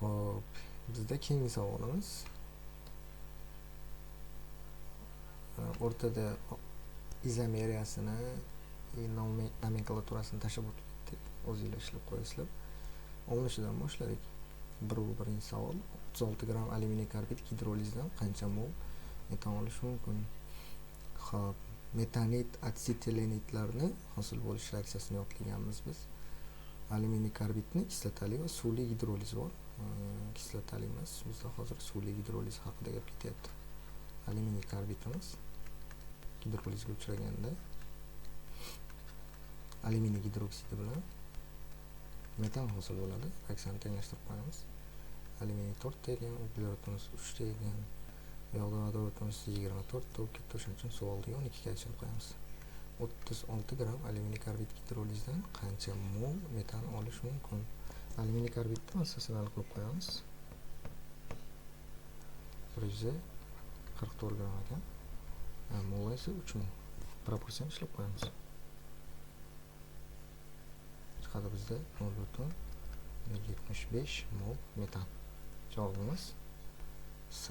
Xo'p, bizda keyingi savolimiz o'rtada izomeriyasini nomenklaturasini tashlab o'tib ketdik. O'zingizlar ishlab qo'yasizlar. 10-dan boshladik. Birinchi savol: 36 gram alyuminiy karbid gidrolizdan qancha mol metan olish mumkin? Xo'p, metanit atsetilenitlarni hosil bo'lish reaksiyasini yodlaganmiz biz. Alyuminiy karbidni kislotali va suvli gidroliz bor. Kislotali emas, bizda hozir suvli gidroliz haqida gap ketyapti. Alyuminiy karbidimiz gidrolizga uchraganda alyuminiy gidroksidi bilan metan hosil bo'ladi. Reaksiyani tenglashtirib qo'yamiz. Alyuminiy 4 ta ekan, uglerodimiz 3 ta ekan. Bu yoqda vodorodimiz 24 ta bo'lib ketdi. O'shaning uchun savolga 12 ga aylantirib qo'yamiz. 36 gram alyuminiy karbid gidrolizdan qancha mol metan olish mumkin? Alyuminiy karbidni massasini hal qilib qo'yamiz. 144 gram ekan. Mol esa 3000. Proporsiyani ishlab qo'yamiz. Chiqadi bizda 0,75 mol metan. Javobimiz C.